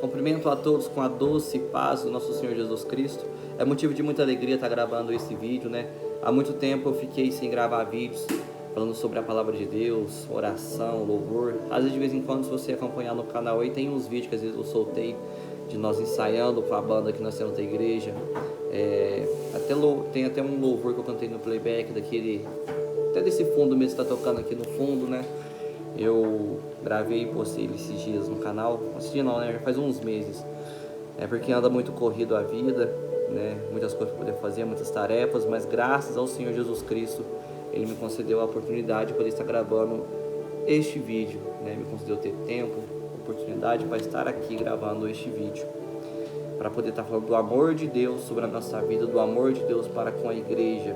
Cumprimento a todos com a doce paz do nosso Senhor Jesus Cristo. É motivo de muita alegria estar gravando esse vídeo, né? Há muito tempo eu fiquei sem gravar vídeos falando sobre a palavra de Deus, oração, louvor. Às vezes, de vez em quando, se você acompanhar no canal aí, tem uns vídeos que às vezes eu soltei de nós ensaiando com a banda que nós temos da igreja. Tem até um louvor que eu cantei no playback até desse fundo mesmo que está tocando aqui no fundo, né? Eu gravei e postei ele esses dias no canal. Esses dias não, né? Já faz uns meses. É porque anda muito corrido a vida, né? Muitas coisas para poder fazer, muitas tarefas, mas graças ao Senhor Jesus Cristo, Ele me concedeu a oportunidade de poder estar gravando este vídeo, né? Me concedeu ter tempo, oportunidade para estar aqui gravando este vídeo, para poder estar falando do amor de Deus sobre a nossa vida, do amor de Deus para com a igreja,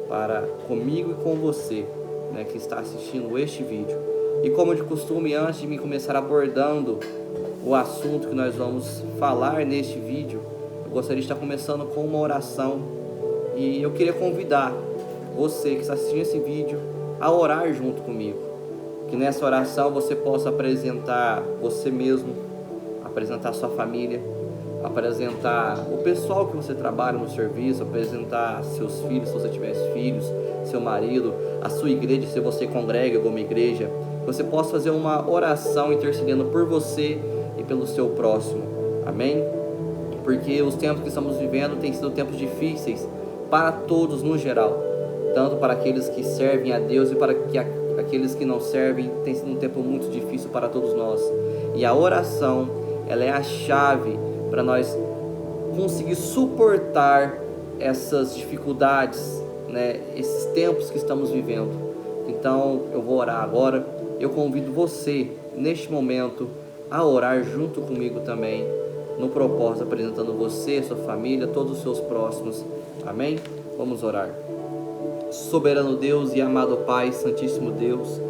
para comigo e com você, né, que está assistindo este vídeo. E como de costume, antes de me começar abordando o assunto que nós vamos falar neste vídeo, eu gostaria de estar começando com uma oração. E eu queria convidar você que está assistindo esse vídeo a orar junto comigo. Que nessa oração você possa apresentar você mesmo, apresentar sua família, apresentar o pessoal que você trabalha no serviço, apresentar seus filhos, se você tiver filhos, seu marido, a sua igreja, se você congrega em alguma igreja. Você possa fazer uma oração intercedendo por você e pelo seu próximo, amém? Porque os tempos que estamos vivendo têm sido tempos difíceis para todos no geral, tanto para aqueles que servem a Deus e para aqueles que não servem. Tem sido um tempo muito difícil para todos nós, e a oração, ela é a chave para nós conseguir suportar essas dificuldades, né? Esses tempos que estamos vivendo. Então eu vou orar agora. Eu convido você neste momento a orar junto comigo também, no propósito, apresentando você, sua família, todos os seus próximos, amém? Vamos orar. Soberano Deus e amado Pai, Santíssimo Deus,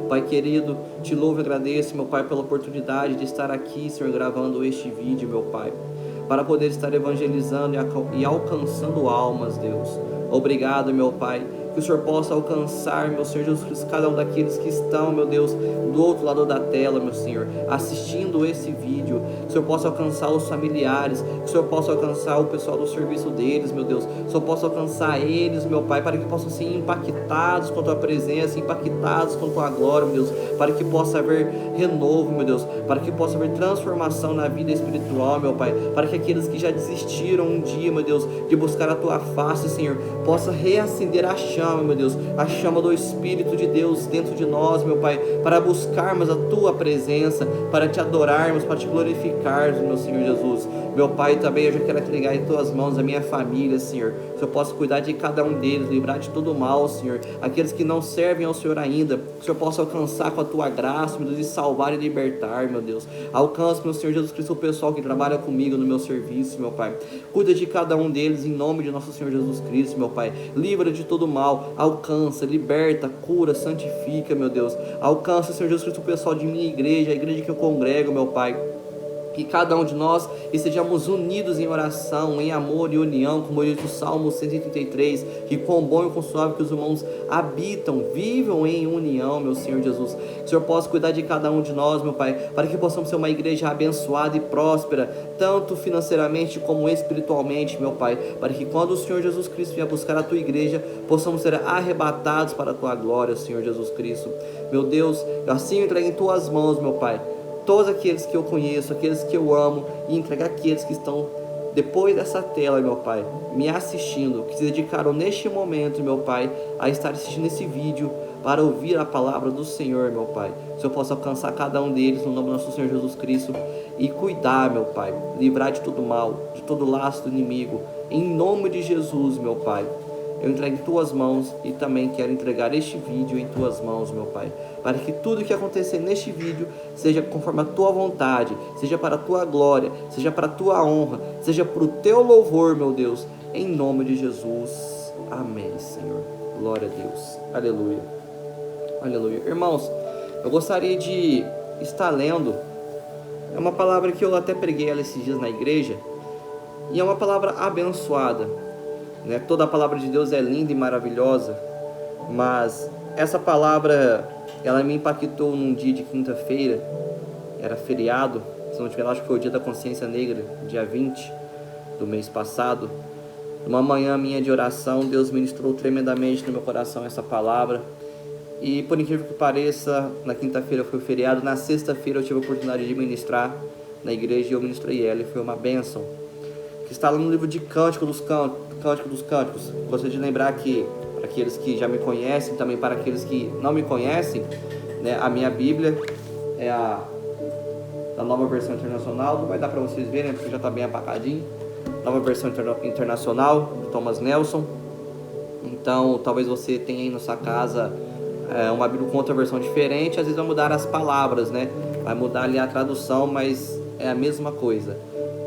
Pai querido, te louvo e agradeço, meu Pai, pela oportunidade de estar aqui, Senhor, gravando este vídeo, meu Pai, para poder estar evangelizando e alcançando almas, Deus. Obrigado, meu Pai, que o Senhor possa alcançar, meu Senhor Jesus Cristo, cada um daqueles que estão, meu Deus, do outro lado da tela, meu Senhor, assistindo esse vídeo. Que o Senhor possa alcançar os familiares, que o Senhor possa alcançar o pessoal do serviço deles, meu Deus. Que o Senhor possa alcançar eles, meu Pai, para que possam ser impactados com a Tua presença, impactados com a Tua glória, meu Deus, para que possa haver renovo, meu Deus, para que possa haver transformação na vida espiritual, meu Pai, para que aqueles que já desistiram um dia, meu Deus, de buscar a Tua face, Senhor, possa reacender a chama, meu Deus, a chama do Espírito de Deus dentro de nós, meu Pai, para buscarmos a Tua presença, para Te adorarmos, para Te glorificarmos, meu Senhor Jesus. Meu Pai, também eu já quero entregar em Tuas mãos a minha família, Senhor, que o Senhor possa cuidar de cada um deles, livrar de todo mal, Senhor, aqueles que não servem ao Senhor ainda, que o Senhor possa alcançar com a Tua graça, meu Deus, e salvar e libertar, meu Deus. Alcance, meu Senhor Jesus Cristo, o pessoal que trabalha comigo no meu serviço, meu Pai, cuida de cada um deles, em nome de nosso Senhor Jesus Cristo, meu Pai, livra de todo mal, alcança, liberta, cura, santifica, meu Deus. Alcança, Senhor Jesus Cristo, o pessoal de minha igreja, a igreja que eu congrego, meu Pai. Que cada um de nós estejamos unidos em oração, em amor e união, como diz o Salmo 133, que quão bom e quão suave que os irmãos habitam, vivam em união, meu Senhor Jesus. Que o Senhor possa cuidar de cada um de nós, meu Pai, para que possamos ser uma igreja abençoada e próspera, tanto financeiramente como espiritualmente, meu Pai, para que quando o Senhor Jesus Cristo vier buscar a Tua igreja, possamos ser arrebatados para a Tua glória, Senhor Jesus Cristo. Meu Deus, eu assim entrego em Tuas mãos, meu Pai, todos aqueles que eu conheço, aqueles que eu amo, e entregar aqueles que estão depois dessa tela, meu Pai, me assistindo, que se dedicaram neste momento, meu Pai, a estar assistindo esse vídeo para ouvir a palavra do Senhor, meu Pai. Se eu possa alcançar cada um deles no nome do nosso Senhor Jesus Cristo e cuidar, meu Pai, livrar de todo mal, de todo laço do inimigo, em nome de Jesus, meu Pai. Eu entrego em Tuas mãos e também quero entregar este vídeo em Tuas mãos, meu Pai, para que tudo que acontecer neste vídeo seja conforme a Tua vontade, seja para a Tua glória, seja para a Tua honra, seja para o Teu louvor, meu Deus, em nome de Jesus. Amém, Senhor. Glória a Deus. Aleluia. Aleluia. Irmãos, eu gostaria de estar lendo, é uma palavra que eu até preguei ela esses dias na igreja, e é uma palavra abençoada, né? Toda a palavra de Deus é linda e maravilhosa, mas essa palavra, ela me impactou num dia de quinta-feira, era feriado, se não tiver, acho que foi o dia da consciência negra, dia 20 do mês passado. Numa manhã minha de oração, Deus ministrou tremendamente no meu coração essa palavra. E por incrível que pareça, na quinta-feira foi feriado, na sexta-feira eu tive a oportunidade de ministrar na igreja e eu ministrei ela e foi uma bênção. Que está lá no livro de Cântico dos Cânticos. Gostaria de lembrar que, para aqueles que já me conhecem, também para aqueles que não me conhecem, né, a minha Bíblia é a Nova Versão Internacional. Não vai dar para vocês verem, porque já está bem apacadinho. Nova Versão Internacional, de Thomas Nelson. Então, talvez você tenha aí na sua casa uma Bíblia com outra versão diferente. Às vezes vai mudar as palavras, né? Vai mudar ali a tradução, mas é a mesma coisa,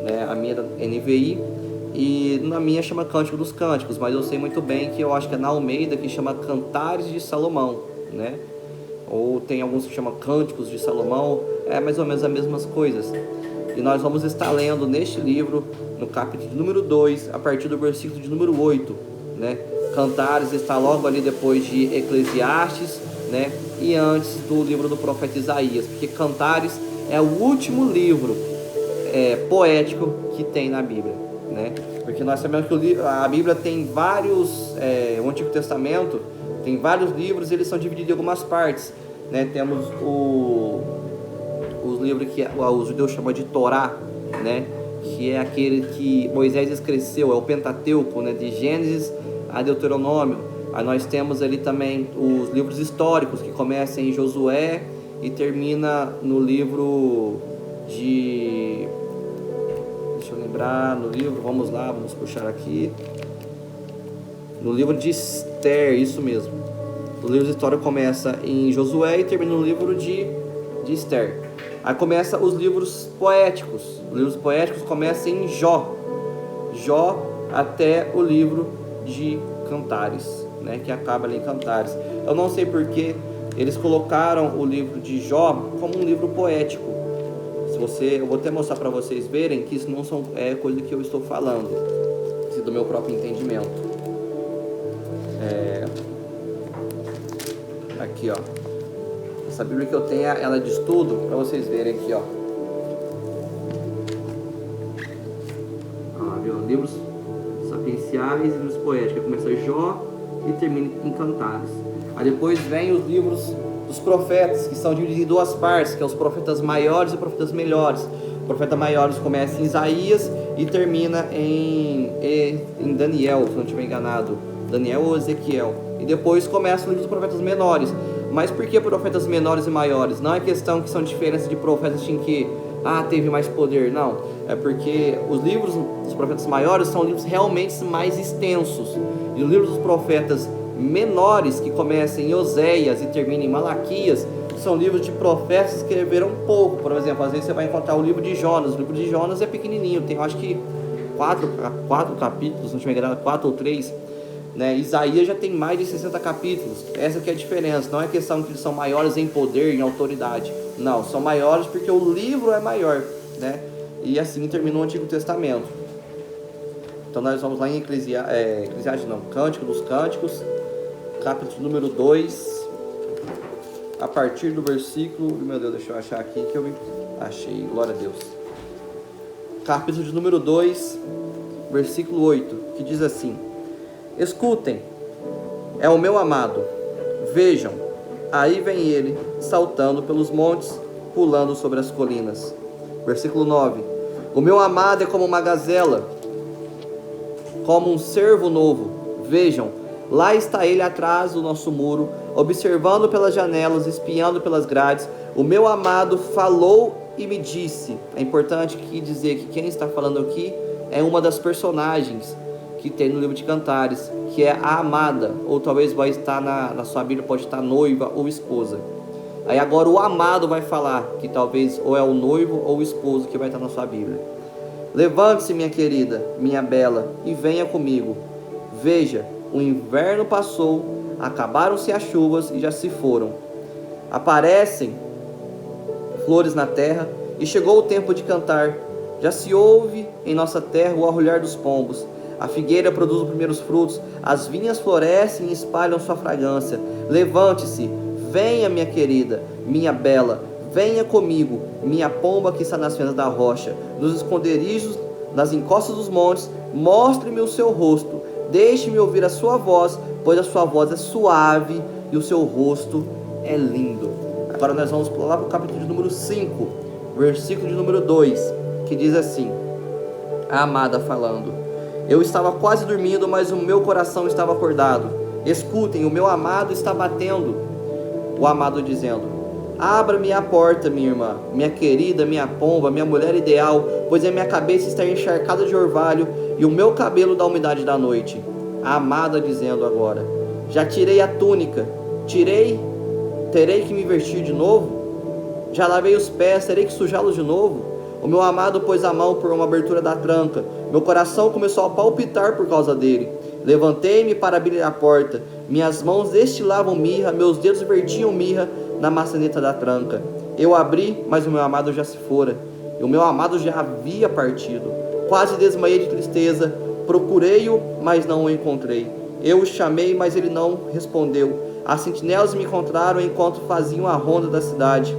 né? A minha é da NVI e na minha chama Cântico dos Cânticos, mas eu sei muito bem que eu acho que é na Almeida que chama Cantares de Salomão, né? Ou tem alguns que chamam Cânticos de Salomão, é mais ou menos as mesmas coisas. E nós vamos estar lendo neste livro, no capítulo número 2, a partir do versículo de número 8, né? Cantares está logo ali depois de Eclesiastes, né? E antes do livro do profeta Isaías, porque Cantares é o último livro poético que tem na Bíblia, né? Porque nós sabemos que a Bíblia tem vários, o Antigo Testamento tem vários livros, eles são divididos em algumas partes, né? Temos os livros que os judeus chamam de Torá, né? Que é aquele que Moisés escreveu, é o Pentateuco, né? De Gênesis a Deuteronômio. Aí nós temos ali também os livros históricos, que começam em Josué e termina no livro de... Deixa eu lembrar, no livro, vamos lá, vamos puxar aqui. No livro de Esther, isso mesmo. O livro de história começa em Josué e termina no livro de Esther. Aí começa os livros poéticos. Os livros poéticos começam em Jó até o livro de Cantares, né, que acaba ali em Cantares. Eu não sei porque eles colocaram o livro de Jó como um livro poético. Eu vou até mostrar para vocês verem que isso não é coisa que eu estou falando, isso é do meu próprio entendimento. Aqui, ó. Essa Bíblia que eu tenho, ela é de estudo, para vocês verem aqui, ó. Viu? Livros sapienciais e livros poéticos. Começa Jó e termina em Cantares. Aí depois vem os livros dos profetas, que são divididos em duas partes, que é os profetas maiores e os profetas menores. O profeta maiores começa em Isaías e termina em Daniel, se não estiver enganado. Daniel ou Ezequiel. E depois começa o livro dos profetas menores. Mas por que profetas menores e maiores? Não é questão que são diferenças de profetas em que teve mais poder, não. É porque os livros dos profetas maiores são livros realmente mais extensos. E os livros dos profetas menores, que começam em Oséias e terminam em Malaquias, são livros de profetas que escreveram pouco. Por exemplo, às vezes você vai encontrar o livro de Jonas. O livro de Jonas é pequenininho, tem, eu acho que quatro capítulos, não tiver enganado, 4 ou 3. Né? Isaías já tem mais de 60 capítulos. Essa que é a diferença. Não é questão que eles são maiores em poder, em autoridade. Não, são maiores porque o livro é maior, né? E assim terminou o Antigo Testamento. Então nós vamos lá em Eclesiastes não, Cântico dos Cânticos, capítulo número 2, a partir do versículo... Meu Deus, deixa eu achar aqui que eu achei, glória a Deus. Capítulo de número 2, versículo 8, que diz assim: escutem, é o meu amado, vejam, aí vem ele, saltando pelos montes, pulando sobre as colinas. Versículo 9, o meu amado é como uma gazela, como um cervo novo, vejam, lá está ele atrás do nosso muro, observando pelas janelas, espiando pelas grades. O meu amado falou e me disse. É importante aqui dizer que quem está falando aqui é uma das personagens que tem no livro de Cantares, que é a amada, ou talvez vai estar na sua Bíblia, pode estar noiva ou esposa. Aí agora o amado vai falar, que talvez ou é o noivo ou o esposo que vai estar na sua Bíblia. Levante-se, minha querida, minha bela, e venha comigo. Veja, o inverno passou, acabaram-se as chuvas e já se foram. Aparecem flores na terra e chegou o tempo de cantar. Já se ouve em nossa terra o arrulhar dos pombos. A figueira produz os primeiros frutos, as vinhas florescem e espalham sua fragrância. Levante-se, venha, minha querida, minha bela, venha comigo, minha pomba que está nas fendas da rocha, nos esconderijos, nas encostas dos montes, mostre-me o seu rosto, deixe-me ouvir a sua voz, pois a sua voz é suave e o seu rosto é lindo. Agora nós vamos pular para o capítulo de número 5, versículo de número 2, que diz assim, a amada falando: eu estava quase dormindo, mas o meu coração estava acordado. Escutem, o meu amado está batendo. O amado dizendo: abra-me a porta, minha irmã, minha querida, minha pomba, minha mulher ideal, pois a minha cabeça está encharcada de orvalho e o meu cabelo da umidade da noite. A amada dizendo agora: já tirei a túnica, terei que me vestir de novo? Já lavei os pés, terei que sujá-los de novo? O meu amado pôs a mão por uma abertura da tranca, meu coração começou a palpitar por causa dele. Levantei-me para abrir a porta, minhas mãos destilavam mirra, meus dedos vertiam mirra na maçaneta da tranca. Eu abri, mas o meu amado já se fora, e o meu amado já havia partido. Quase desmaiei de tristeza, procurei-o, mas não o encontrei. Eu o chamei, mas ele não respondeu. As sentinelas me encontraram enquanto faziam a ronda da cidade.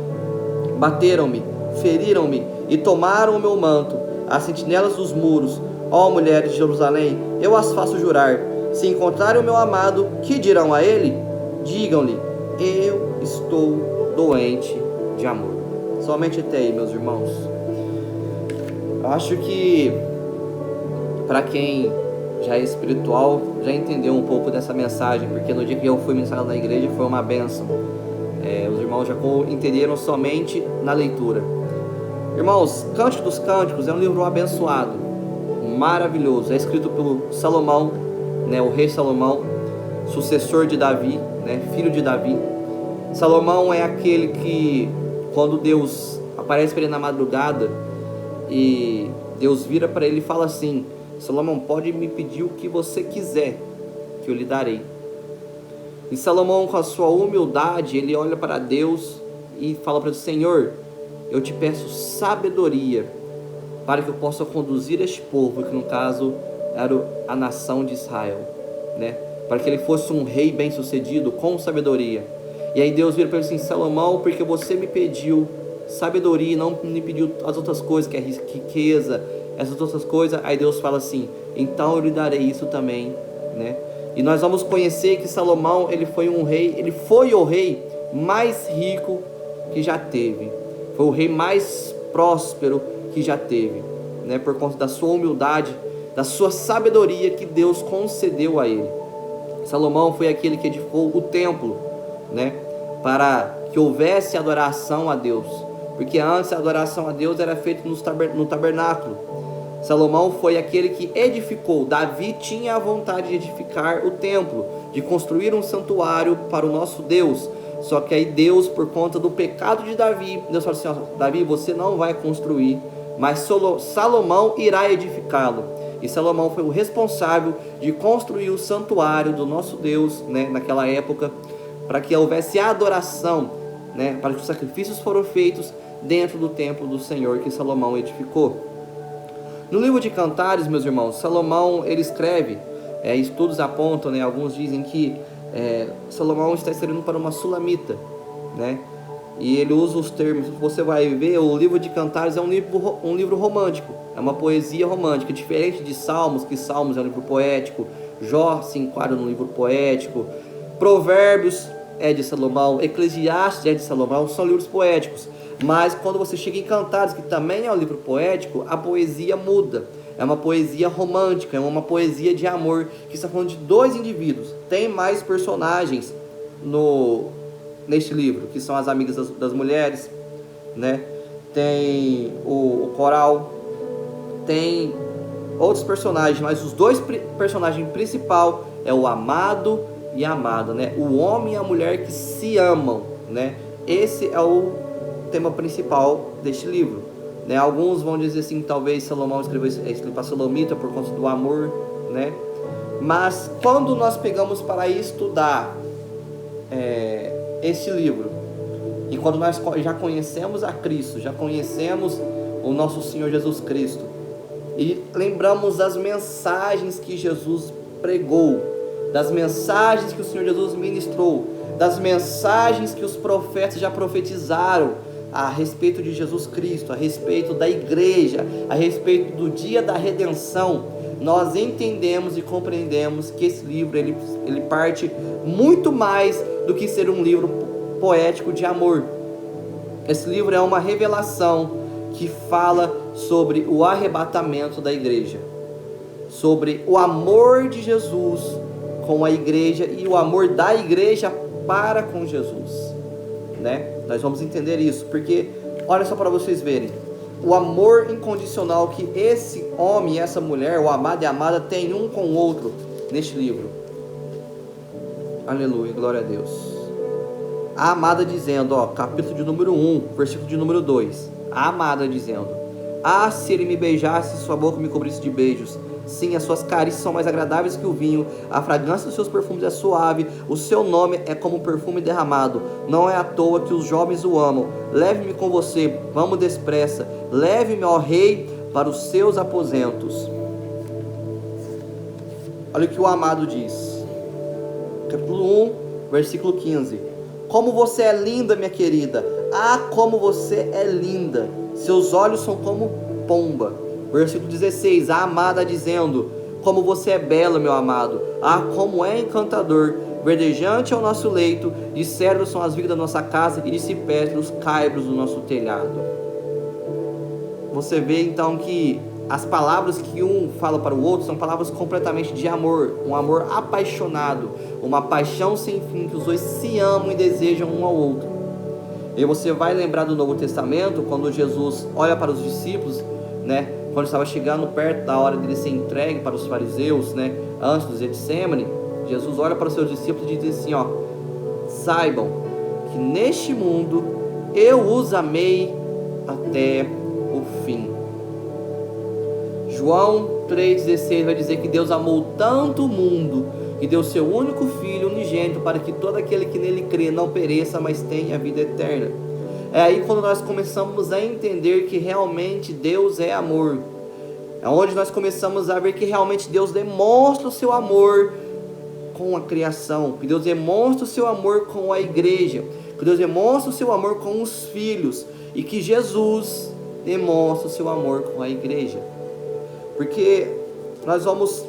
Bateram-me, feriram-me e tomaram o meu manto. As sentinelas dos muros, ó mulheres de Jerusalém, eu as faço jurar. Se encontrarem o meu amado, que dirão a ele? Digam-lhe: eu estou doente de amor. Somente até aí, meus irmãos. Eu acho que para quem já é espiritual, já entendeu um pouco dessa mensagem, porque no dia que eu fui ministrado na igreja foi uma bênção. Os irmãos já entenderam somente na leitura. Irmãos, Cântico dos Cânticos é um livro abençoado, maravilhoso. É escrito pelo Salomão, né, o rei Salomão, sucessor de Davi, né, filho de Davi. Salomão é aquele que, quando Deus aparece para ele na madrugada e Deus vira para ele e fala assim: Salomão, pode me pedir o que você quiser, que eu lhe darei. E Salomão, com a sua humildade, ele olha para Deus e fala para Deus: Senhor, eu te peço sabedoria para que eu possa conduzir este povo, que no caso era a nação de Israel, né? Para que ele fosse um rei bem sucedido, com sabedoria. E aí Deus vira para ele assim: Salomão, porque você me pediu sabedoria e não me pediu as outras coisas, que é riqueza, essas outras coisas. Aí Deus fala assim: então eu lhe darei isso também, né? E nós vamos conhecer que Salomão, ele foi um rei, ele foi o rei mais rico que já teve, foi o rei mais próspero que já teve, né? Por conta da sua humildade, da sua sabedoria que Deus concedeu a ele. Salomão foi aquele que edificou o templo, né? Para que houvesse adoração a Deus, porque antes a adoração a Deus era feita no tabernáculo. Salomão foi aquele que edificou. Davi tinha a vontade de edificar o templo, de construir um santuário para o nosso Deus. Só que aí Deus, por conta do pecado de Davi, Deus falou assim: ó, Davi, você não vai construir, mas Salomão irá edificá-lo. E Salomão foi o responsável de construir o santuário do nosso Deus, né, naquela época, para que houvesse adoração, né, para que os sacrifícios foram feitos dentro do templo do Senhor que Salomão edificou. No livro de Cantares, meus irmãos, Salomão, ele escreve, estudos apontam, né, alguns dizem que Salomão está escrevendo para uma sulamita, né, e ele usa os termos, você vai ver, o livro de Cantares é um livro romântico, é uma poesia romântica, diferente de Salmos, que Salmos é um livro poético, Jó se enquadra no livro poético, Provérbios é de Salomão, Eclesiastes é de Salomão, são livros poéticos. Mas quando você chega em Cantares, que também é um livro poético, a poesia muda. É uma poesia romântica, é uma poesia de amor, que está falando de dois indivíduos. Tem mais personagens neste livro, que são as amigas das mulheres, né? Tem o coral, tem outros personagens, mas os dois personagens principais é o amado e a amada, né? O homem e a mulher que se amam, né? Esse é o tema principal deste livro, né? Alguns vão dizer assim, talvez Salomão escreveu para Salomita por conta do amor, né? Mas quando nós pegamos para estudar este livro, e quando nós já conhecemos a Cristo, já conhecemos o nosso Senhor Jesus Cristo, e lembramos das mensagens que Jesus pregou, das mensagens que o Senhor Jesus ministrou, das mensagens que os profetas já profetizaram a respeito de Jesus Cristo, a respeito da igreja, a respeito do dia da redenção, nós entendemos e compreendemos que esse livro ele parte muito mais do que ser um livro poético de amor. Esse livro é uma revelação que fala sobre o arrebatamento da igreja, sobre o amor de Jesus com a igreja e o amor da igreja para com Jesus, né? Nós vamos entender isso, porque olha só para vocês verem o amor incondicional que esse homem e essa mulher, o amado e a amada, tem um com o outro neste livro. Aleluia, glória a Deus. A amada dizendo, capítulo de número 1, versículo de número 2, a amada dizendo: ah, se ele me beijasse, sua boca me cobrisse de beijos. Sim, as suas carícias são mais agradáveis que o vinho, a fragrância dos seus perfumes é suave, o seu nome é como um perfume derramado. Não é à toa que os jovens o amam. Leve-me com você, vamos depressa. Leve-me, ó rei, para os seus aposentos. Olha o que o amado diz. Capítulo 1, versículo 15. Como você é linda, minha querida. Ah, como você é linda. Seus olhos são como pomba. Versículo 16, a amada dizendo: como você é bela, meu amado. Ah, como é encantador. Verdejante é o nosso leito, de cedros são as vigas da nossa casa, e de cipestre os caibros do nosso telhado. Você vê então que as palavras que um fala para o outro são palavras completamente de amor, um amor apaixonado, uma paixão sem fim, que os dois se amam e desejam um ao outro. E você vai lembrar do Novo Testamento, quando Jesus olha para os discípulos, né? Quando estava chegando perto da hora dele ser entregue para os fariseus, né? Antes do Getsemane, Jesus olha para os seus discípulos e diz assim, saibam que neste mundo eu os amei até o fim. João 3,16 vai dizer que Deus amou tanto o mundo que deu seu único Filho unigênito para que todo aquele que nele crê não pereça, mas tenha a vida eterna. É aí quando nós começamos a entender que realmente Deus é amor. É onde nós começamos a ver que realmente Deus demonstra o seu amor com a criação, que Deus demonstra o seu amor com a igreja, que Deus demonstra o seu amor com os filhos, e que Jesus demonstra o seu amor com a igreja. Porque nós vamos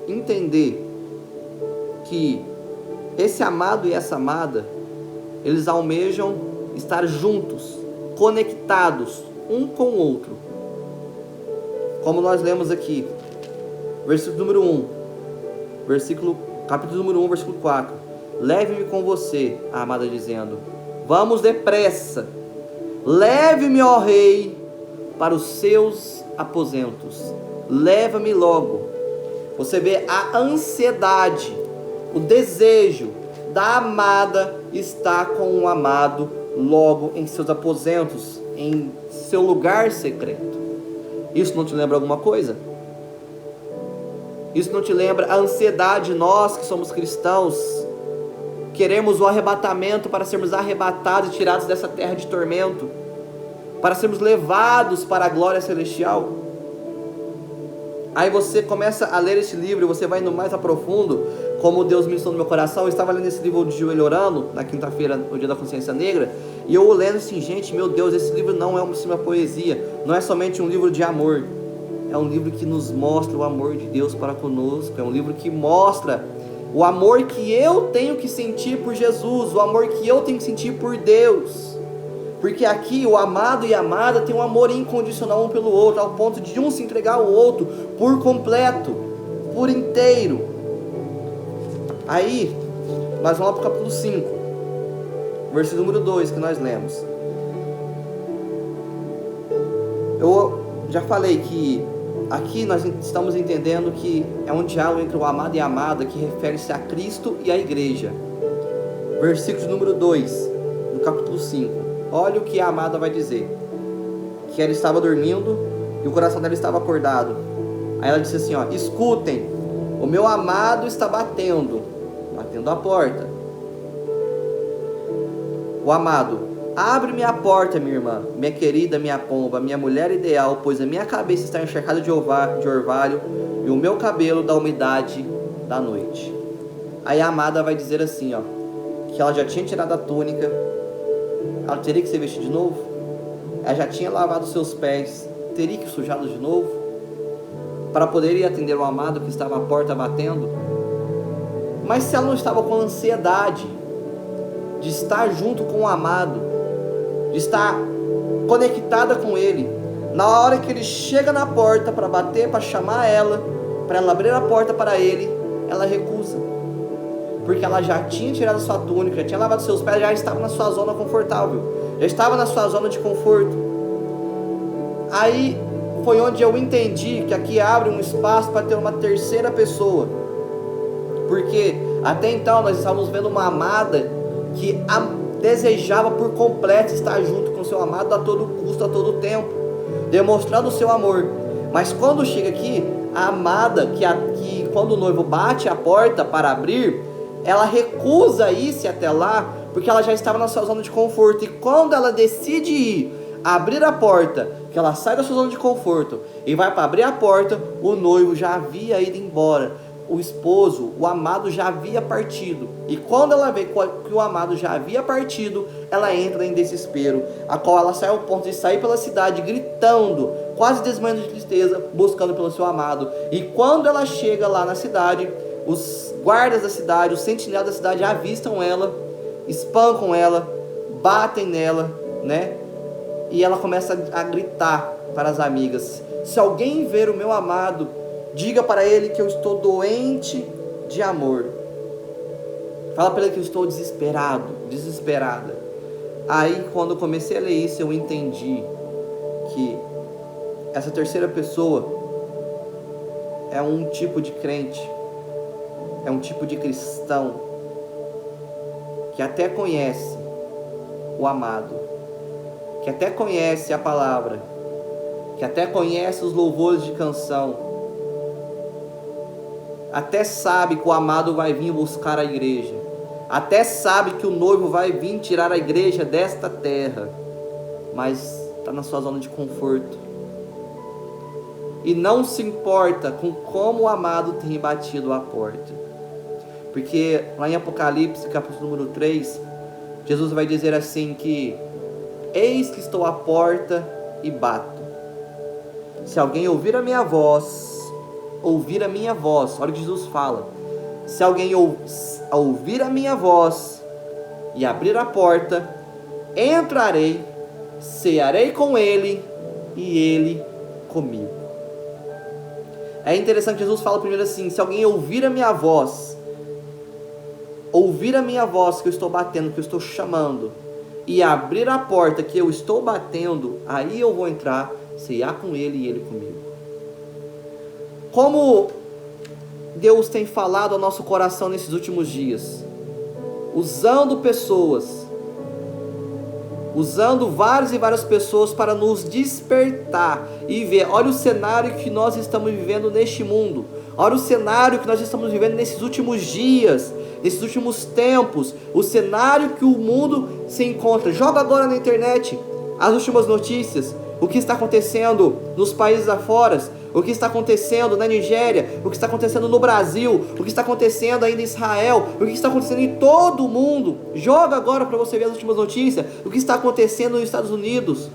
entender que esse amado e essa amada, eles almejam estar juntos, conectados um com o outro. Como nós lemos aqui, versículo número 1, capítulo número 1, versículo 4. Leve-me com você, a amada dizendo: vamos depressa, leve-me, ó rei, para os seus aposentos, leva-me logo. Você vê a ansiedade, o desejo da amada está com o amado logo em seus aposentos, em seu lugar secreto. Isso não te lembra alguma coisa? Isso não te lembra a ansiedade? Nós que somos cristãos queremos o arrebatamento para sermos arrebatados e tirados dessa terra de tormento, para sermos levados para a glória celestial. Aí você começa a ler esse livro e você vai indo mais a profundo, como Deus ministrou no meu coração. Eu estava lendo esse livro de joelho orando, na quinta-feira, no dia da consciência negra, e eu lendo assim, gente, meu Deus, esse livro não é uma poesia, não é somente um livro de amor, é um livro que nos mostra o amor de Deus para conosco, é um livro que mostra o amor que eu tenho que sentir por Jesus, o amor que eu tenho que sentir por Deus. Porque aqui o amado e a amada tem um amor incondicional um pelo outro, ao ponto de um se entregar ao outro por completo, por inteiro. Aí, nós vamos para o capítulo 5, versículo número 2, que nós lemos. Eu já falei que aqui nós estamos entendendo que é um diálogo entre o amado e a amada, que refere-se a Cristo e a igreja. Versículo número 2, do capítulo 5. Olha o que a amada vai dizer: que ela estava dormindo e o coração dela estava acordado. Aí ela disse assim, escutem, o meu amado está batendo a porta. O amado: abre-me a porta, minha irmã, minha querida, minha pomba, minha mulher ideal, pois a minha cabeça está encharcada de orvalho e o meu cabelo da umidade da noite. Aí a amada vai dizer assim, que ela já tinha tirado a túnica, ela teria que se vestir de novo, ela já tinha lavado seus pés, teria que sujá-los de novo? Para poder ir atender o amado que estava à porta batendo? Mas se ela não estava com ansiedade de estar junto com o amado, de estar conectada com ele, na hora que ele chega na porta para bater, para chamar ela, para ela abrir a porta para ele, ela recusa, porque ela já tinha tirado sua túnica, já tinha lavado seus pés, já estava na sua zona confortável, já estava na sua zona de conforto. Aí foi onde eu entendi que aqui abre um espaço para ter uma terceira pessoa, porque até então nós estávamos vendo uma amada que desejava por completo estar junto com seu amado a todo custo, a todo tempo, demonstrando o seu amor. Mas quando chega aqui, a amada, que quando o noivo bate a porta para abrir, ela recusa ir-se até lá, porque ela já estava na sua zona de conforto. E quando ela decide ir abrir a porta, que ela sai da sua zona de conforto e vai para abrir a porta, o noivo já havia ido embora, o esposo, o amado já havia partido. E quando ela vê que o amado já havia partido, ela entra em desespero, a qual ela sai ao ponto de sair pela cidade gritando, quase desmaiando de tristeza, buscando pelo seu amado. E quando ela chega lá na cidade, os guardas da cidade, os sentinelas da cidade avistam ela, espancam ela, batem nela, né? E ela começa a gritar para as amigas: se alguém ver o meu amado, diga para ele que eu estou doente de amor. Fala para ele que eu estou desesperado, desesperada. Aí quando eu comecei a ler isso, eu entendi que essa terceira pessoa é um tipo de crente, é um tipo de cristão que até conhece o amado, que até conhece a palavra, que até conhece os louvores de canção, até sabe que o amado vai vir buscar a igreja, até sabe que o noivo vai vir tirar a igreja desta terra, mas está na sua zona de conforto e não se importa com como o amado tem batido a porta. Porque lá em Apocalipse, capítulo número 3, Jesus vai dizer assim que: eis que estou à porta e bato. Se alguém ouvir a minha voz, olha o que Jesus fala: se alguém ouvir a minha voz e abrir a porta, entrarei, cearei com ele e ele comigo. É interessante que Jesus fala primeiro assim: se alguém ouvir a minha voz que eu estou batendo, que eu estou chamando, e abrir a porta que eu estou batendo, aí eu vou entrar, cear com ele e ele comigo. Como Deus tem falado ao nosso coração nesses últimos dias, usando várias e várias pessoas para nos despertar e ver: olha o cenário que nós estamos vivendo neste mundo, olha o cenário que nós estamos vivendo nesses últimos dias, nesses últimos tempos, o cenário que o mundo se encontra. Joga agora na internet as últimas notícias, o que está acontecendo nos países afora, o que está acontecendo na Nigéria, o que está acontecendo no Brasil, o que está acontecendo ainda em Israel, o que está acontecendo em todo o mundo. Joga agora para você ver as últimas notícias, o que está acontecendo nos Estados Unidos.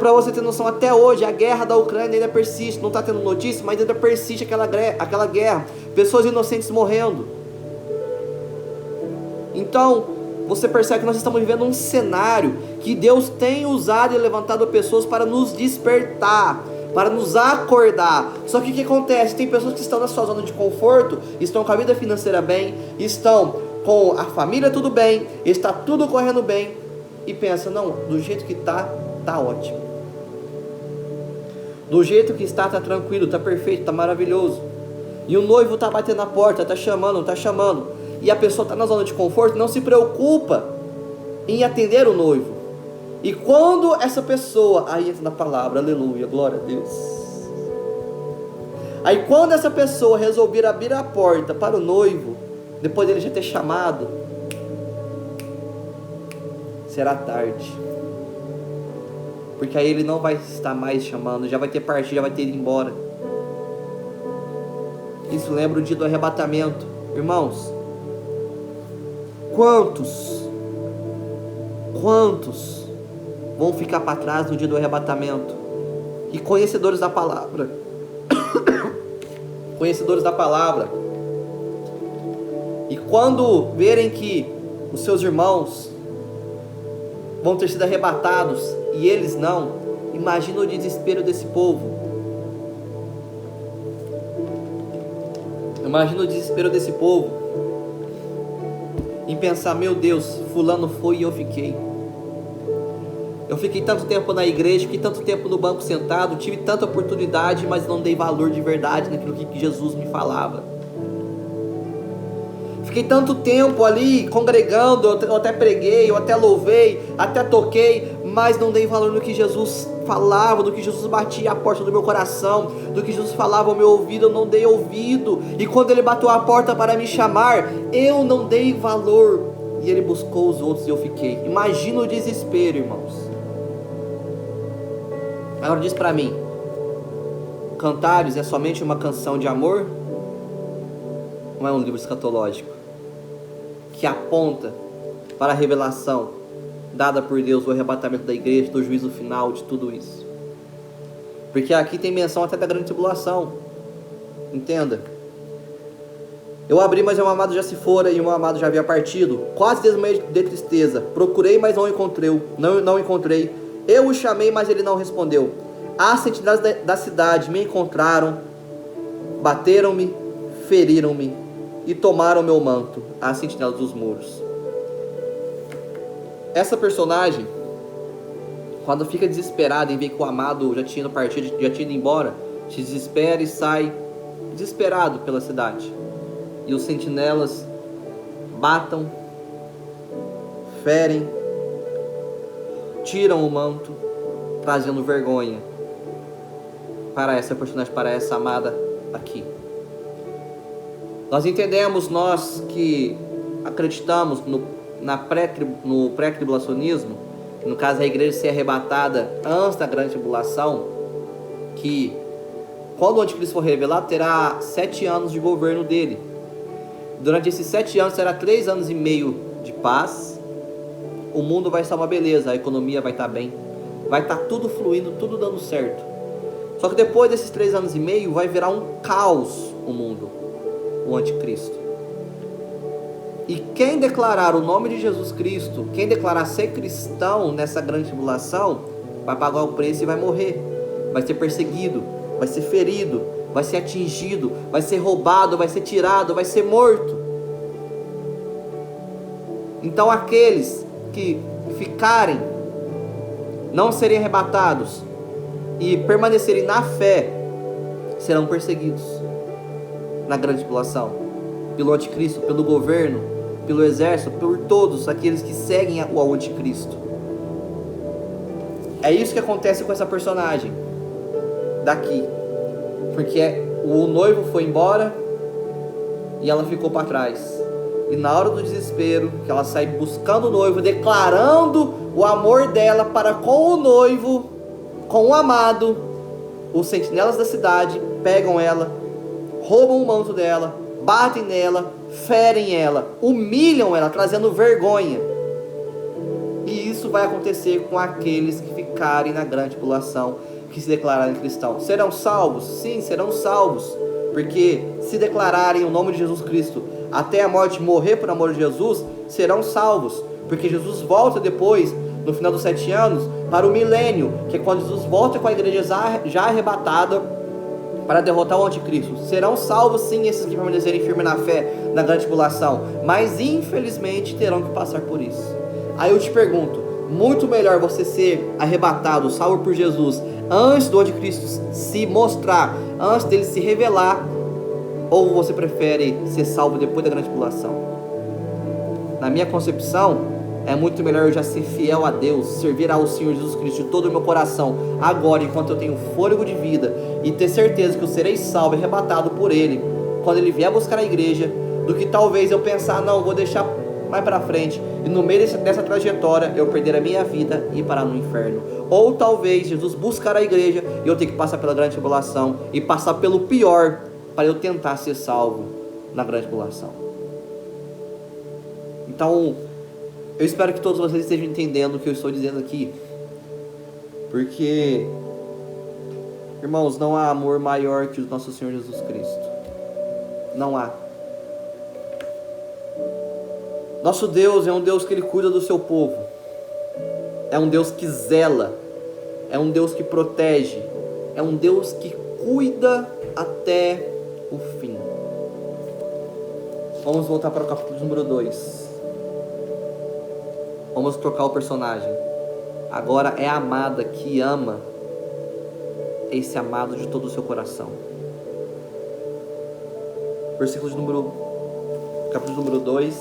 Para você ter noção, até hoje a guerra da Ucrânia ainda persiste. Não está tendo notícia, mas ainda persiste aquela guerra, pessoas inocentes morrendo. Então você percebe que nós estamos vivendo um cenário que Deus tem usado e levantado pessoas para nos despertar, para nos acordar. Só que o que acontece? Tem pessoas que estão na sua zona de conforto, estão com a vida financeira bem, estão com a família tudo bem, está tudo correndo bem, e pensa: não, do jeito que está ótimo, do jeito que está tranquilo, está perfeito, está maravilhoso. E o noivo está batendo na porta, está chamando, e a pessoa está na zona de conforto, não se preocupa em atender o noivo. E quando essa pessoa, aí entra na palavra, aleluia, glória a Deus. Aí quando essa pessoa resolver abrir a porta para o noivo, depois dele já ter chamado, será tarde. Porque aí ele não vai estar mais chamando, já vai ter partido, já vai ter ido embora. Isso lembra o dia do arrebatamento. Irmãos, quantos vão ficar para trás no dia do arrebatamento. E conhecedores da palavra, conhecedores da palavra, e quando verem que os seus irmãos vão ter sido arrebatados e eles não, imagina o desespero desse povo. Imagina o desespero desse povo em pensar: meu Deus, fulano foi e eu fiquei. Eu fiquei tanto tempo na igreja, fiquei tanto tempo no banco sentado, tive tanta oportunidade, mas não dei valor de verdade naquilo que Jesus me falava. Fiquei tanto tempo ali congregando, eu até preguei, eu até louvei, até toquei, mas não dei valor no que Jesus falava, do que Jesus batia a porta do meu coração, do que Jesus falava ao meu ouvido, eu não dei ouvido. E quando Ele bateu a porta para me chamar, eu não dei valor. E Ele buscou os outros e eu fiquei. Imagina o desespero, irmãos. Agora diz para mim, Cantares é somente uma canção de amor? Não é um livro escatológico que aponta para a revelação dada por Deus, o arrebatamento da igreja, do juízo final, de tudo isso? Porque aqui tem menção até da grande tribulação. Entenda. Eu abri, mas o meu amado já se fora e o meu amado já havia partido. Quase desmaiei de tristeza. Procurei, mas não encontrei. Não encontrei. Eu o chamei, mas ele não respondeu. As sentinelas da cidade me encontraram, bateram-me, feriram-me e tomaram meu manto, as sentinelas dos muros. Essa personagem, quando fica desesperada em ver que o amado já tinha ido partir, já tinha ido embora, se desespera e sai desesperado pela cidade. E os sentinelas batam, ferem, tiram o manto, trazendo vergonha para essa personagem, para essa amada aqui. Nós entendemos, nós que acreditamos no pré-tribulacionismo, que no caso a igreja ser arrebatada antes da grande tribulação, que quando o anticristo for revelado, terá 7 anos de governo dele. Durante esses 7 anos, será 3 anos e meio de paz. O mundo vai estar uma beleza, a economia vai estar bem, vai estar tudo fluindo, tudo dando certo. Só que depois desses 3 anos e meio, vai virar um caos o mundo, o anticristo. E quem declarar o nome de Jesus Cristo, quem declarar ser cristão nessa grande tribulação, vai pagar o preço e vai morrer, vai ser perseguido, vai ser ferido, vai ser atingido, vai ser roubado, vai ser tirado, vai ser morto. Então aqueles que ficarem, não serem arrebatados e permanecerem na fé, serão perseguidos na grande tribulação, pelo anticristo, pelo governo, pelo exército, por todos aqueles que seguem o anticristo. É isso que acontece com essa personagem daqui, porque o noivo foi embora e ela ficou para trás. E na hora do desespero, que ela sai buscando o noivo, declarando o amor dela para com o noivo, com o amado, os sentinelas da cidade pegam ela, roubam o manto dela, batem nela, ferem ela, humilham ela, trazendo vergonha. E isso vai acontecer com aqueles que ficarem na grande tribulação, que se declararem cristãos. Serão salvos? Sim, serão salvos, porque se declararem o nome de Jesus Cristo até a morte, morrer por amor de Jesus, serão salvos, porque Jesus volta depois, no final dos 7 anos, para o milênio, que é quando Jesus volta com a igreja já arrebatada para derrotar o anticristo. Serão salvos sim esses que permanecerem firmes na fé, na grande tribulação, mas infelizmente terão que passar por isso. Aí eu te pergunto, muito melhor você ser arrebatado, salvo por Jesus, antes do anticristo se mostrar, antes dele se revelar, ou você prefere ser salvo depois da grande tribulação? Na minha concepção, é muito melhor eu já ser fiel a Deus, servir ao Senhor Jesus Cristo de todo o meu coração, agora, enquanto eu tenho fôlego de vida, e ter certeza que eu serei salvo e arrebatado por Ele, quando Ele vier buscar a igreja, do que talvez eu pensar, não, vou deixar mais para frente, e no meio dessa trajetória, eu perder a minha vida e ir parar no inferno. Ou talvez Jesus buscar a igreja, e eu ter que passar pela grande tribulação, e passar pelo pior, para eu tentar ser salvo na grande tribulação. Então, eu espero que todos vocês estejam entendendo o que eu estou dizendo aqui. Porque, irmãos, não há amor maior que o nosso Senhor Jesus Cristo. Não há. Nosso Deus é um Deus que Ele cuida do seu povo. É um Deus que zela. É um Deus que protege. É um Deus que cuida até o fim. Vamos voltar para o capítulo número 2. Vamos trocar o personagem. Agora é a amada que ama esse amado de todo o seu coração. Capítulo número 2,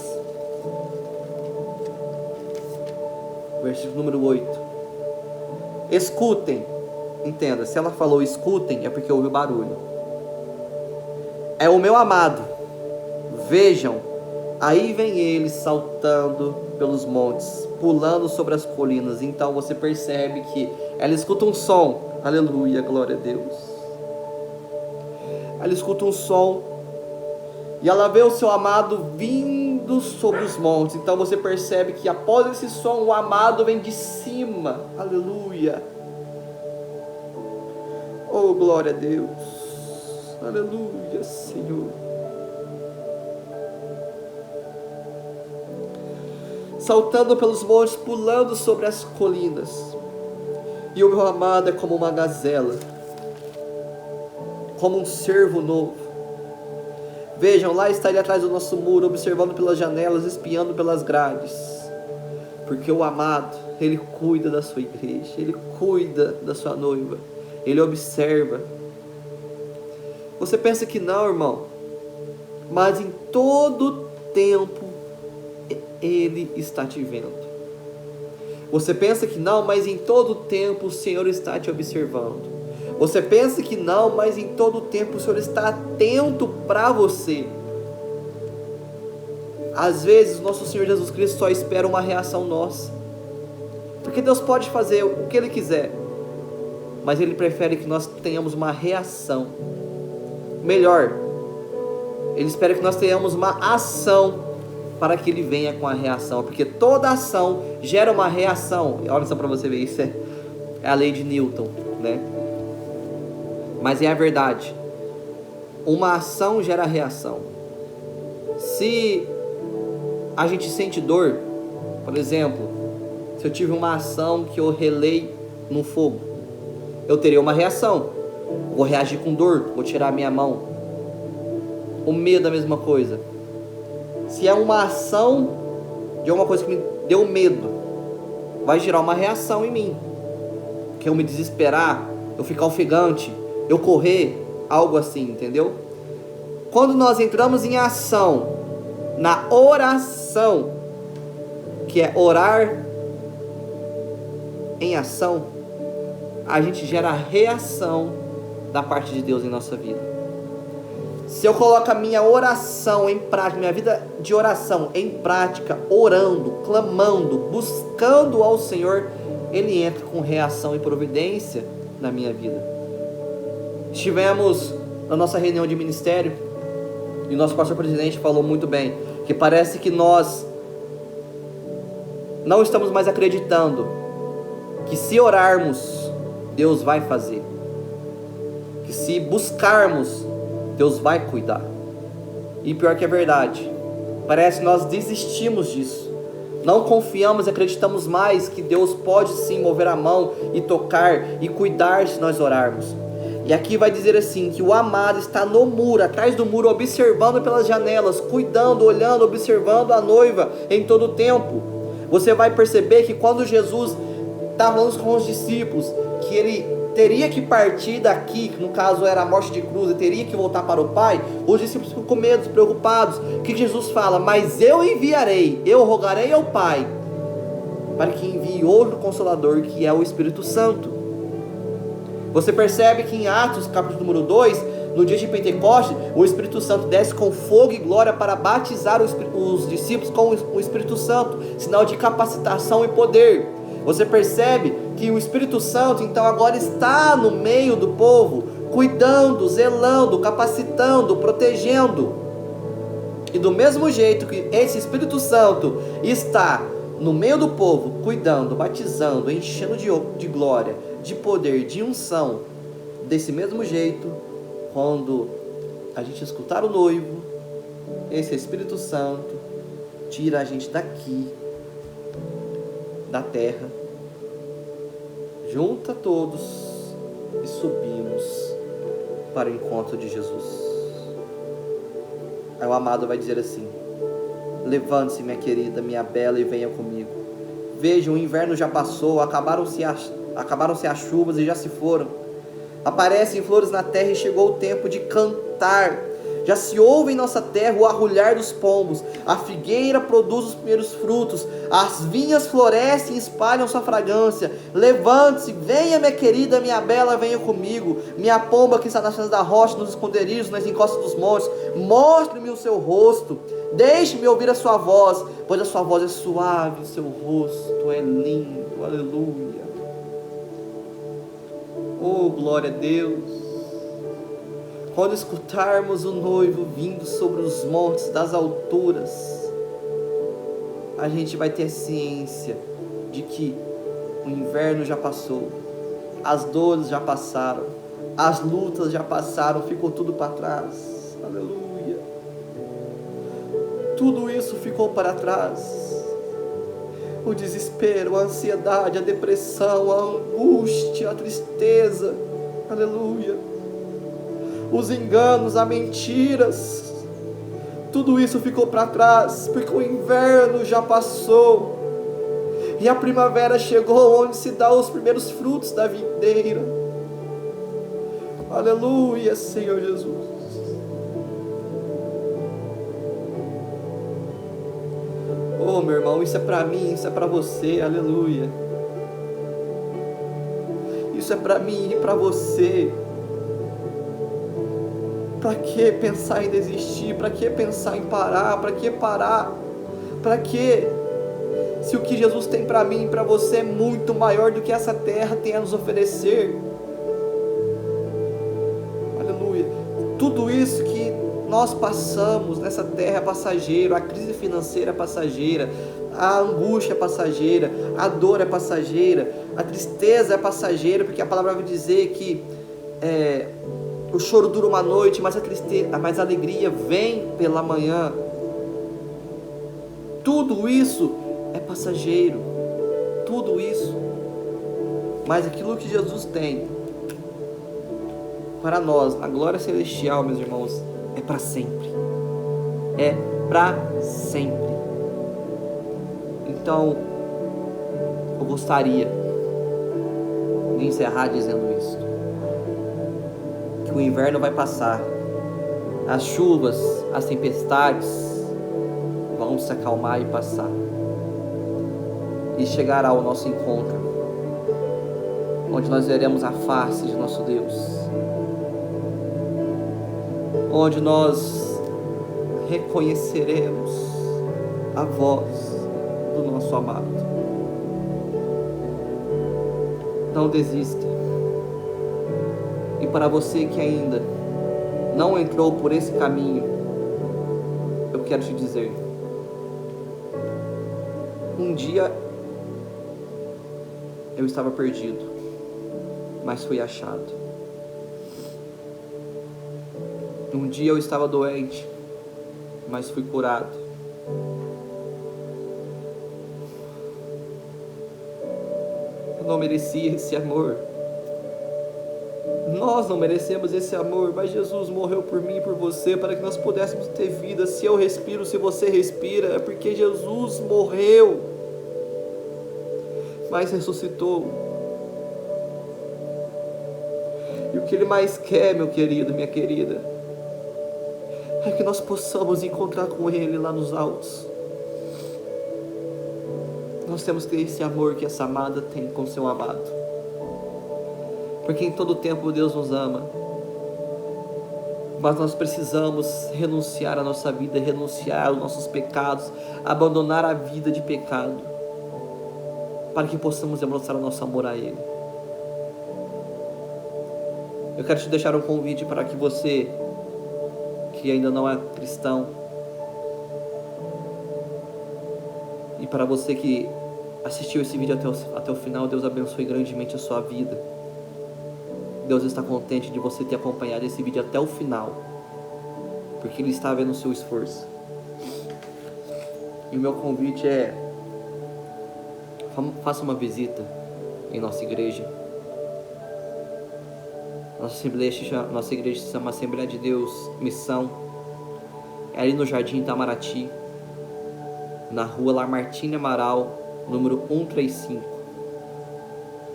versículo número 8. Escutem. Entenda, se ela falou escutem, é porque houve barulho. É o meu amado. Vejam, aí vem ele saltando pelos montes, pulando sobre as colinas. Então você percebe que ela escuta um som. Aleluia, glória a Deus. Ela escuta um som e ela vê o seu amado vindo sobre os montes. Então você percebe que após esse som, o amado vem de cima. Aleluia. Oh, glória a Deus. Aleluia, Senhor. Saltando pelos montes, pulando sobre as colinas. E o meu amado é como uma gazela, como um cervo novo. Vejam, lá está ele atrás do nosso muro, observando pelas janelas, espiando pelas grades. Porque o amado, ele cuida da sua igreja, ele cuida da sua noiva, ele observa. Você pensa que não, irmão, mas em todo tempo ele está te vendo. Você pensa que não, mas em todo tempo o Senhor está te observando. Você pensa que não, mas em todo tempo o Senhor está atento para você. Às vezes o nosso Senhor Jesus Cristo só espera uma reação nossa. Porque Deus pode fazer o que Ele quiser, mas Ele prefere que nós tenhamos uma reação. Melhor, Ele espera que nós tenhamos uma ação para que Ele venha com a reação. Porque toda ação gera uma reação. Olha só para você ver, isso é a lei de Newton, né? Mas é a verdade. Uma ação gera reação. Se a gente sente dor, por exemplo, se eu tive uma ação que eu relei no fogo, eu terei uma reação. Vou reagir com dor, vou tirar a minha mão. O medo é a mesma coisa. Se é uma ação de alguma coisa que me deu medo, vai gerar uma reação em mim. Que eu me desesperar, eu ficar ofegante, eu correr, algo assim, entendeu? Quando nós entramos em ação, na oração, que é orar em ação, a gente gera a reação da parte de Deus em nossa vida. Se eu coloco a minha oração em prática, minha vida de oração em prática, orando, clamando, buscando ao Senhor, Ele entra com reação e providência na minha vida. Estivemos na nossa reunião de ministério e o nosso pastor presidente falou muito bem, que parece que nós não estamos mais acreditando que se orarmos, Deus vai fazer. Que se buscarmos, Deus vai cuidar. E pior que é verdade, parece que nós desistimos disso. Não confiamos e acreditamos mais que Deus pode sim mover a mão e tocar e cuidar se nós orarmos. E aqui vai dizer assim, que o amado está no muro, atrás do muro, observando pelas janelas, cuidando, olhando, observando a noiva em todo o tempo. Você vai perceber que quando Jesus estava falando com os discípulos, que ele teria que partir daqui, que no caso era a morte de cruz, e teria que voltar para o Pai, os discípulos ficam com medo, preocupados. O que Jesus fala? Mas eu enviarei, eu rogarei ao Pai, para que envie outro Consolador, que é o Espírito Santo. Você percebe que em Atos, capítulo número 2, no dia de Pentecostes, o Espírito Santo desce com fogo e glória para batizar os discípulos com o Espírito Santo, sinal de capacitação e poder. Você percebe que o Espírito Santo então agora está no meio do povo, cuidando, zelando, capacitando, protegendo. E do mesmo jeito que esse Espírito Santo está no meio do povo, cuidando, batizando, enchendo de glória, de poder, de unção. Desse mesmo jeito, quando a gente escutar o noivo, esse Espírito Santo tira a gente daqui, da terra, junta todos e subimos para o encontro de Jesus. Aí o amado vai dizer assim: levante-se, minha querida, minha bela, e venha comigo. Veja, o inverno já passou, acabaram-se as chuvas e já se foram. Aparecem flores na terra e chegou o tempo de cantar. Já se ouve em nossa terra o arrulhar dos pombos. A figueira produz os primeiros frutos. As vinhas florescem e espalham sua fragrância. Levante-se, venha, minha querida, minha bela, venha comigo. Minha pomba que está nas fendas da rocha, nos esconderijos, nas encostas dos montes. Mostre-me o seu rosto. Deixe-me ouvir a sua voz, pois a sua voz é suave, o seu rosto é lindo. Aleluia. Oh, glória a Deus. Quando escutarmos o noivo vindo sobre os montes das alturas, a gente vai ter ciência de que o inverno já passou, as dores já passaram, as lutas já passaram, ficou tudo para trás. Aleluia. Tudo isso ficou para trás. O desespero, a ansiedade, a depressão, a angústia, a tristeza. Aleluia. Os enganos, as mentiras, tudo isso ficou para trás, porque o inverno já passou, e a primavera chegou, onde se dá os primeiros frutos da videira. Aleluia, Senhor Jesus. Oh, meu irmão, isso é para mim, isso é para você, aleluia. Isso é para mim e para você. Para que pensar em desistir? Para que pensar em parar? Para que parar? Para que? Se o que Jesus tem para mim e para você é muito maior do que essa terra tem a nos oferecer. Aleluia. Tudo isso que nós passamos nessa terra é passageiro. A crise financeira é passageira. A angústia é passageira. A dor é passageira. A tristeza é passageira, porque a palavra vai dizer que o choro dura uma noite, mas a alegria vem pela manhã. Tudo isso é passageiro. Tudo isso. Mas aquilo que Jesus tem para nós, a glória celestial, meus irmãos, é para sempre. É para sempre. Então, eu gostaria de encerrar dizendo isso. O inverno vai passar, as chuvas, as tempestades vão se acalmar e passar, e chegará ao nosso encontro, onde nós veremos a face de nosso Deus, onde nós reconheceremos a voz do nosso amado. Não desista. E para você que ainda não entrou por esse caminho, eu quero te dizer: um dia eu estava perdido, mas fui achado. Um dia eu estava doente, mas fui curado. Eu não merecia esse amor. Nós não merecemos esse amor, mas Jesus morreu por mim e por você, para que nós pudéssemos ter vida. Se eu respiro, se você respira, é porque Jesus morreu, mas ressuscitou. E o que Ele mais quer, meu querido, minha querida, é que nós possamos encontrar com Ele lá nos altos. Nós temos que ter esse amor que essa amada tem com seu amado. Porque em todo tempo Deus nos ama. Mas nós precisamos renunciar à nossa vida, renunciar aos nossos pecados, abandonar a vida de pecado, para que possamos demonstrar o nosso amor a Ele. Eu quero te deixar um convite para que você, que ainda não é cristão, e para você que assistiu esse vídeo até o final, Deus abençoe grandemente a sua vida. Deus está contente de você ter acompanhado esse vídeo até o final, porque Ele está vendo o seu esforço. E o meu convite é: faça uma visita em nossa igreja. Nossa igreja se chama Assembleia de Deus Missão. É ali no Jardim Itamaraty, na rua Lamartine Amaral, número 135.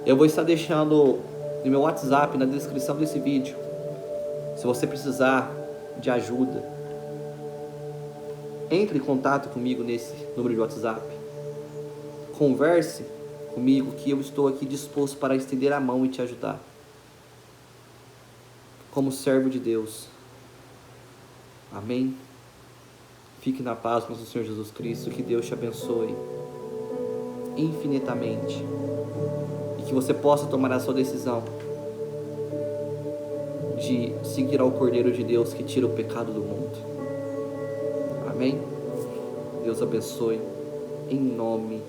Eu vou estar deixando no meu WhatsApp na descrição desse vídeo. Se você precisar de ajuda, entre em contato comigo nesse número de WhatsApp. Converse comigo, que eu estou aqui disposto para estender a mão e te ajudar. Como servo de Deus. Amém? Fique na paz com o Senhor Jesus Cristo. Que Deus te abençoe infinitamente. E que você possa tomar a sua decisão de seguir ao Cordeiro de Deus que tira o pecado do mundo. Amém? Deus abençoe em nome